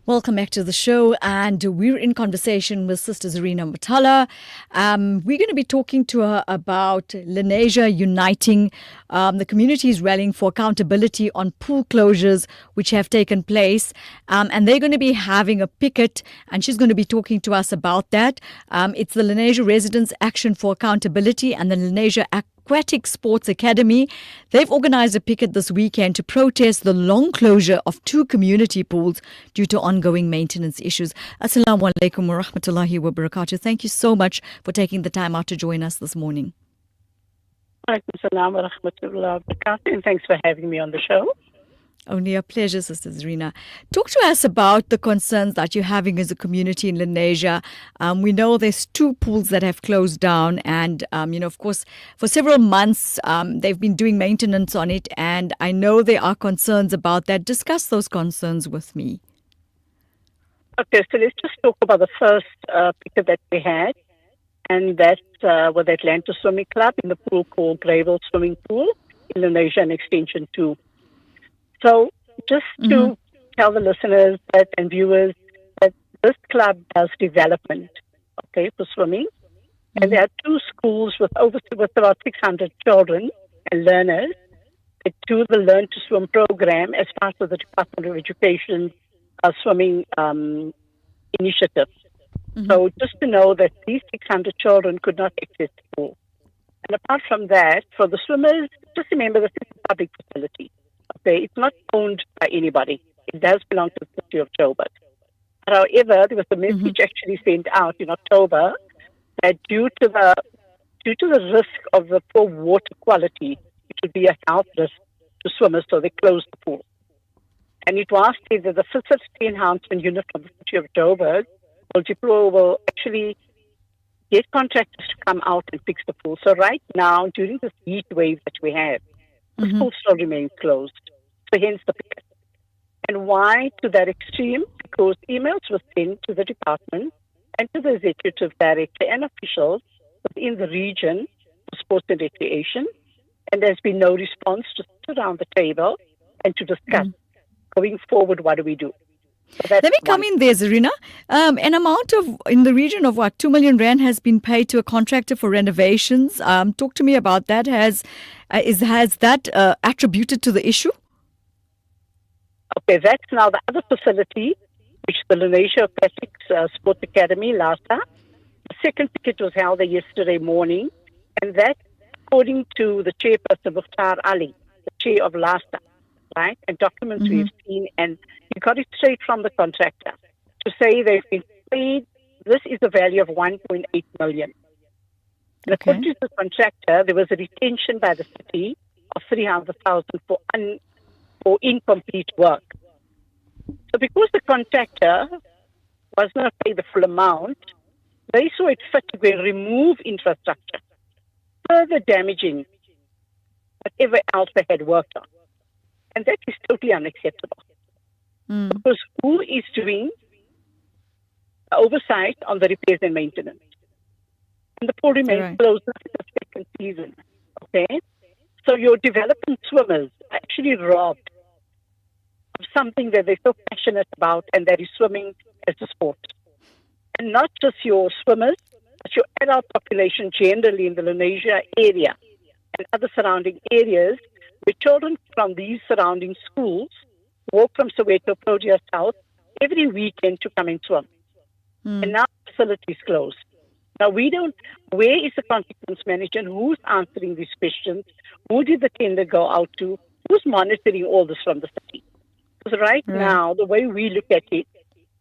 Welcome back to the show, and we're in conversation with Sister Zarina Motala. We're going to be talking to her about Lenasia uniting. The community is rallying for accountability on pool closures which have taken place, and they're going to be having a picket, and she's going to be talking to us about that. It's the Lenasia Residents Action for Accountability and the Lenasia Aquatic Sports Academy. They've organized a picket this weekend to protest the long closure of 2 community pools due to ongoing maintenance issues. Assalamu alaikum wa rahmatullahi wa barakatuh. Thank you so much for taking the time out to join us this morning. Alaikum salam wa rahmatullahi wa barakatuh, and thanks for having me on the show. Only a pleasure, Sister Zarina. Talk to us about the concerns that you're having as a community in Lenasia. We know there's 2 pools that have closed down, and of course, for several months they've been doing maintenance on it, and I know there are concerns about that. Discuss those concerns with me. Okay, so let's just talk about the first picture that we had, and that's with the Atlanta Swimming Club in the pool called Gravel Swimming Pool in Lenasia and Extension 2. So just to tell the listeners and viewers that this club does development, okay, for swimming. And there are 2 schools with about 600 children and learners that do the Learn to Swim program as part of the Department of Education swimming initiative. So just to know that these 600 children could not access the pool. And apart from that, for the swimmers, just remember this is a public facility. Okay, it's not owned by anybody. It does belong to the city of Joburg. However, there was a message actually sent out in October that due to the risk of the poor water quality, it would be a health risk to swimmers, so they closed the pool. And it was said that the facility enhancement unit from the city of Joburg will actually get contractors to come out and fix the pool. So right now, during this heat wave that we have, the pool still remains closed. So hence the picket. And why to that extreme? Because emails were sent to the department and to the executive director and officials within the region for sports and recreation. And there's been no response to sit around the table and to discuss going forward, what do we do? So let me come in there, Zarina. An amount in the region of 2 million rand has been paid to a contractor for renovations. Talk to me about that. Has that attributed to the issue? Okay, that's now the other facility, which the Lenasia Aquatic Sports Academy, LASA. The second ticket was held there yesterday morning, and that, according to the chairperson of Ali, the chair of LASA, right, and documents we've seen, and he got it straight from the contractor to say they've been paid, this is the value of 1.8 million. And according to the contractor, there was a retention by the city of 300,000 for incomplete work. So because the contractor was not pay the full amount, they saw it fit to remove infrastructure, further damaging whatever else they had worked on. And that is totally unacceptable. Because who is doing oversight on the repairs and maintenance? And the pool remains closed for the second season. Okay? So your development swimmers are actually robbed of something that they're so passionate about, and that is swimming as a sport. And not just your swimmers, but your adult population generally in the Lenasia area and other surrounding areas, where children from these surrounding schools walk from Soweto, Protea South, every weekend to come and swim. And now the facility is closed. Now where is the consequence manager, and who's answering these questions? Who did the tender go out to? Who's monitoring all this from the city? Because right now, the way we look at it,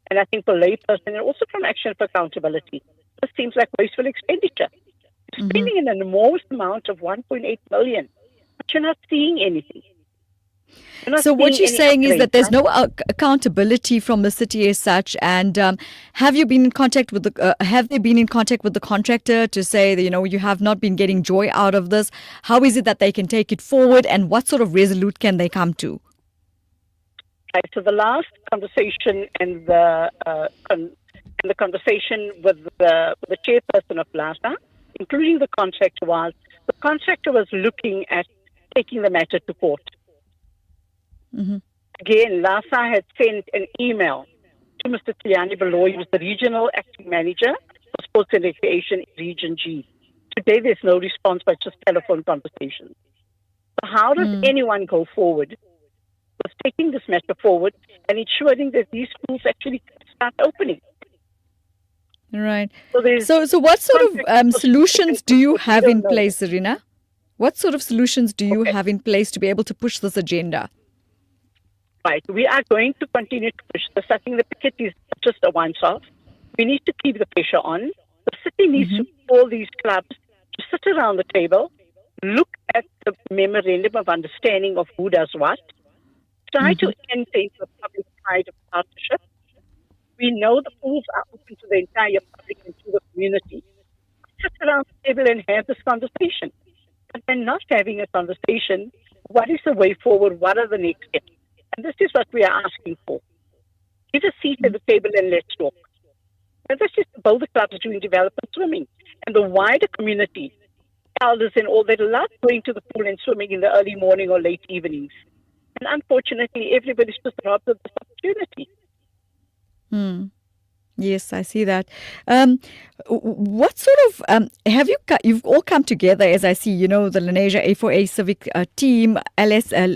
and I think for layperson and also from Action for Accountability, this seems like wasteful expenditure. You're spending an enormous amount of 1.8 million, but you're not seeing anything. So what you're saying is that there's no accountability from the city as such. And have you been in contact with have they been in contact with the contractor to say that, you have not been getting joy out of this? How is it that they can take it forward, and what sort of resolute can they come to? Right. So the last conversation and the conversation with the chairperson of LASA, including the contractor, was looking at taking the matter to court. Again, LASA had sent an email to Mr. Tiani below. He was the regional acting manager for sports and recreation in Region G. Today, there's no response but just telephone conversations. So how does anyone go forward with taking this matter forward and ensuring that these schools actually start opening? Right. So So what sort of solutions do you have in place, Zarina? What sort of solutions do you have in place to be able to push this agenda? Right. We are going to continue to push this. I think the picket is just a once-off. We need to keep the pressure on. The city needs to call these clubs to sit around the table, look at the memorandum of understanding of who does what, try to enter into a public-private partnership. We know the pools are open to the entire public and to the community. Sit around the table and have this conversation. But then not having a conversation, what is the way forward? What are the next steps? And this is what we are asking for. Give a seat at the table and let's talk. And this is both the clubs doing development swimming and the wider community, elders and all that love going to the pool and swimming in the early morning or late evenings. And unfortunately, everybody's just robbed of this opportunity. Yes, I see that. What sort of you've all come together, as I see, the Lenasia A4A civic team, LASASA,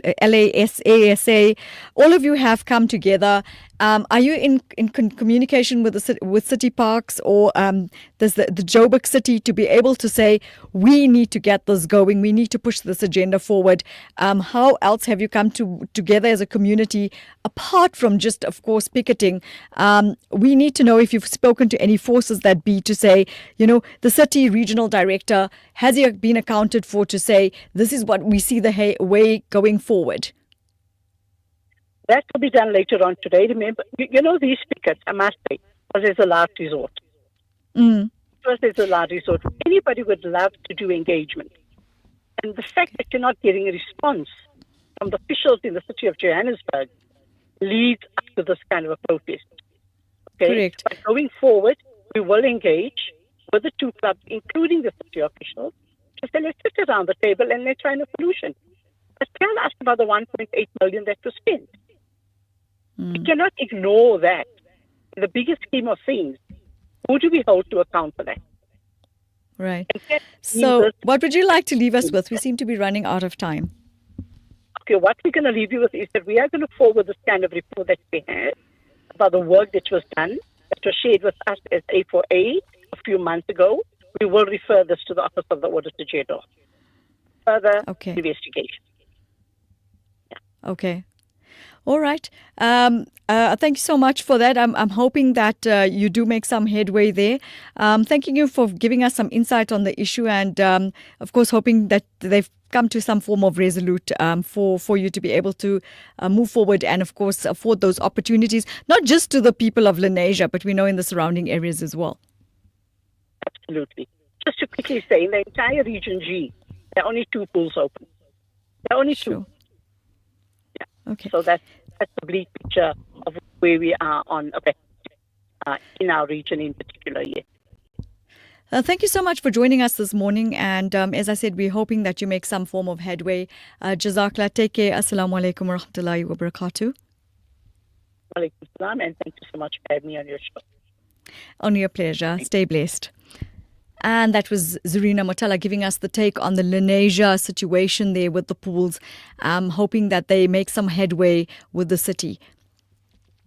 all of you have come together. Are you in communication with city parks or there's the Joburg city to be able to say, we need to get this going, we need to push this agenda forward? How else have you come together as a community, apart from just, of course, picketing? We need to know if you've spoken to any forces that be to say, the city regional director, has he been accounted for to say, this is what we see the way going forward? That will be done later on today. Remember, these pickets, I must say, was as a last resort. First, as a last resort. Anybody would love to do engagement. And the fact that you're not getting a response from the officials in the city of Johannesburg leads up to this kind of a protest. Okay? Correct. But going forward, we will engage with the two clubs, including the city officials, to say, let's sit around the table and let's find a solution. But tell us about the 1.8 million that was spent. We cannot ignore that. In the bigger scheme of things, who do we hold to account for that? Right. So what would you like to leave us with? We seem to be running out of time. Okay, what we're going to leave you with is that we are going to forward this kind of report that we had about the work that was done, that was shared with us as A4A a few months ago. We will refer this to the Office of the Auditor General. Further investigation. Yeah. Okay. All right. Thank you so much for that. I'm hoping that you do make some headway there. Thanking you for giving us some insight on the issue and, of course, hoping that they've come to some form of resolute for you to be able to move forward and, of course, afford those opportunities, not just to the people of Lenasia, but we know in the surrounding areas as well. Absolutely. Just to quickly say, in the entire Region G, there are only 2 pools open. There are only 2. Okay. So that's a bleak picture of where we are in our region in particular. Yes. Thank you so much for joining us this morning. And as I said, we're hoping that you make some form of headway. Jazakallah. Take care. Assalamu alaikum wa rahmatullahi wa barakatuh. Wa alaikum salam, and thank you so much for having me on your show. Only a pleasure. Stay blessed. And that was Zarina Motala giving us the take on the Lenasia situation there with the pools, hoping that they make some headway with the city.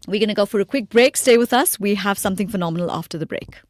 We're going to go for a quick break. Stay with us. We have something phenomenal after the break.